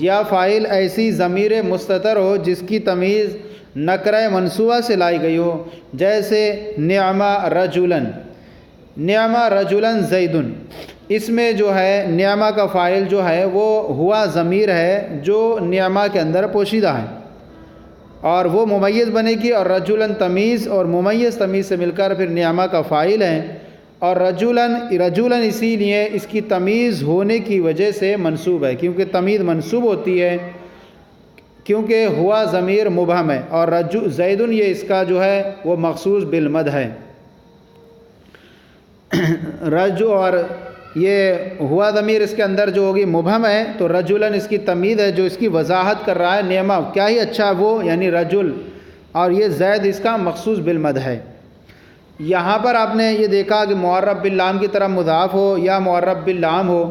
یا فاعل ایسی ضمیر مستتر ہو جس کی تمیز نکرہ منصوبہ سے لائی گئی ہو، جیسے نعم رجلاً، نعم رجلاً زیدن، اس میں جو ہے نعمہ کا فاعل جو ہے وہ ہوا ضمیر ہے جو نعمہ کے اندر پوشیدہ ہے، اور وہ ممیز بنے گی، اور رجلاً تمیز اور ممیز تمیز سے مل کر پھر نعمہ کا فاعل ہے، اور رجلاً اسی لیے اس کی تمیز ہونے کی وجہ سے منصوب ہے، کیونکہ تمیز منصوب ہوتی ہے کیونکہ ہوا ضمیر مبہم ہے، اور زیدن یہ اس کا جو ہے وہ مخصوص بالمد ہے۔ اور یہ ہوا ضمیر اس کے اندر جو ہوگی مبہم ہے، تو رجلاً اس کی تمیز ہے جو اس کی وضاحت کر رہا ہے، نعمہ کیا ہی اچھا وہ یعنی رجل، اور یہ زید اس کا مخصوص بالمد ہے۔ یہاں پر آپ نے یہ دیکھا کہ معرب باللام کی طرح مضاف ہو یا معرب باللام ہو،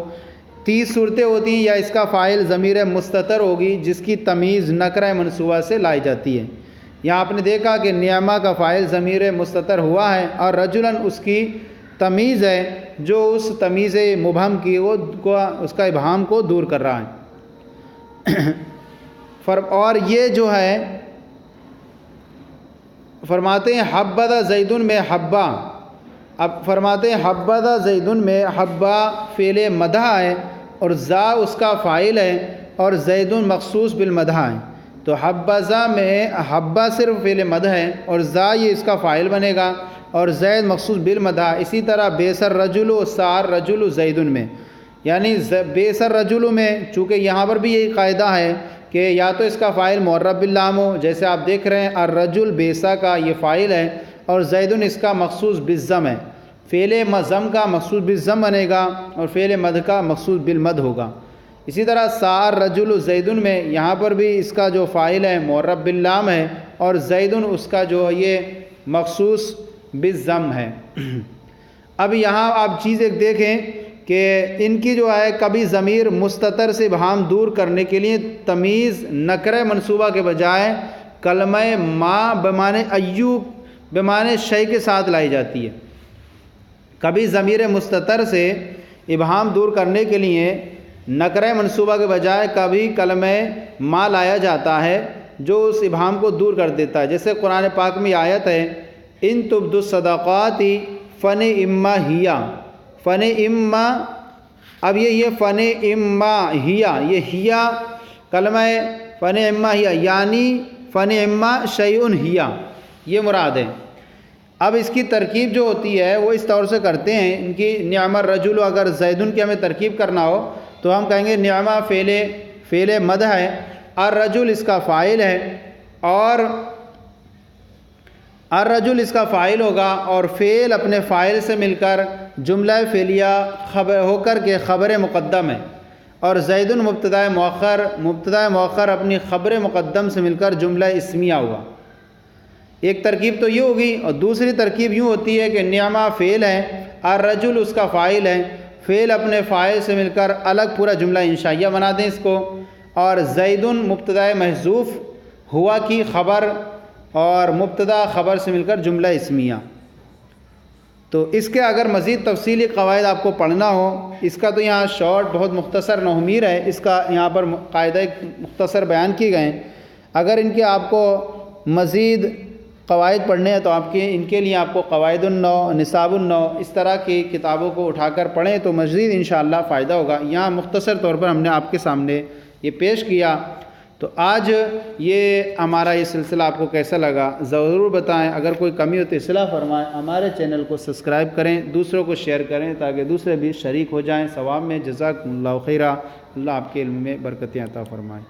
30 صورتیں ہوتی ہیں، یا اس کا فاعل ضمیر مستتر ہوگی جس کی تمیز نکرہ منصوبہ سے لائی جاتی ہے۔ یہاں آپ نے دیکھا کہ نعمہ کا فاعل ضمیر مستتر ہوا ہے، اور رجلاً اس کی تمیز ہے جو اس تمیز مبہم کی اس کا ابہام کو دور کر رہا ہے۔ اور یہ جو ہے فرماتے ہیں حبذا زیدن میں حبا، اب فرماتے ہیں حبذا زیدن میں حبا فعل مدح ہے، اور زا اس کا فاعل ہے، اور زیدن مخصوص بالمدح ہے، تو حبذا میں حبا صرف فعل مدح ہے، اور زا یہ اس کا فاعل بنے گا، اور زید مخصوص بالمدح۔ اسی طرح بیسر رجل و سار رجل زیدن میں، یعنی بیسر رجل میں چونکہ یہاں پر بھی یہی قاعدہ ہے کہ یا تو اس کا فاعل معرب باللام ہو، جیسے آپ دیکھ رہے ہیں الرجل بیسا کا یہ فاعل ہے، اور زیدن اس کا مخصوص بالضم ہے، فعل ضم کا مخصوص بالضم بنے گا، اور فعل مد کا مخصوص بالمد ہوگا۔ اسی طرح سار رجل زیدن میں یہاں پر بھی اس کا جو فاعل ہے معرب باللام ہے، اور زیدن اس کا جو یہ مخصوص بالضم ہے۔ اب یہاں آپ چیز ایک دیکھیں کہ ان کی جو ہے کبھی ضمیر مستتر سے ابہام دور کرنے کے لیے تمیز نکرہ منصوبہ کے بجائے کلمہ ما بمعنی ایوب بمعنی شے کے ساتھ لائی جاتی ہے۔ کبھی ضمیر مستتر سے ابہام دور کرنے کے لیے نکرہ منصوبہ کے بجائے کبھی کلمہ ما لایا جاتا ہے جو اس ابہام کو دور کر دیتا ہے، جیسے قرآن پاک میں آیت ہے ان تبدوا الصدقات فن اما ہیا، فن اما، اب یہ فن اما ہیا، یہ ہیا کلمہ فن اما ہیا یعنی فن اما شیئن ہیا، یہ مراد ہے۔ اب اس کی ترکیب جو ہوتی ہے وہ اس طور سے کرتے ہیں، ان کی نعم الرجل اگر زیدن کی ہمیں ترکیب کرنا ہو تو ہم کہیں گے نعمہ فعل مد ہے، الرجل اس کا فاعل ہے، اور الرجل اس کا فاعل ہوگا، اور فعل اپنے فاعل سے مل کر جملہ فعلیہ خبر ہو کر کے خبر مقدم ہے، اور زیدن مبتدا مؤخر اپنی خبر مقدم سے مل کر جملہ اسمیہ ہوا۔ ایک ترکیب تو یہ ہوگی، اور دوسری ترکیب یوں ہوتی ہے کہ نعمہ فعل ہے، الرجل اس کا فاعل ہے، فعل اپنے فاعل سے مل کر الگ پورا جملہ انشائیہ بنا دیں اس کو، اور زیدن مبتدا محذوف ہوا کی خبر، اور مبتدا خبر سے مل کر جملہ اسمیہ۔ تو اس کے اگر مزید تفصیلی قواعد آپ کو پڑھنا ہو، اس کا تو یہاں شارٹ بہت مختصر نومیر ہے، اس کا یہاں پر قاعدہ مختصر بیان کیے گئے ہیں۔ اگر ان کے آپ کو مزید قواعد پڑھنے ہیں تو ان کے لیے آپ کو قواعد النو، نصاب النو اس طرح کی کتابوں کو اٹھا کر پڑھیں تو مزید انشاءاللہ فائدہ ہوگا۔ یہاں مختصر طور پر ہم نے آپ کے سامنے یہ پیش کیا۔ تو آج یہ ہمارا یہ سلسلہ آپ کو کیسا لگا ضرور بتائیں، اگر کوئی کمی ہو تو اصلاح فرمائیں، ہمارے چینل کو سبسکرائب کریں، دوسروں کو شیئر کریں تاکہ دوسرے بھی شریک ہو جائیں ثواب میں۔ جزاکم اللہ خیرہ، اللہ آپ کے علم میں برکتیں عطا فرمائیں۔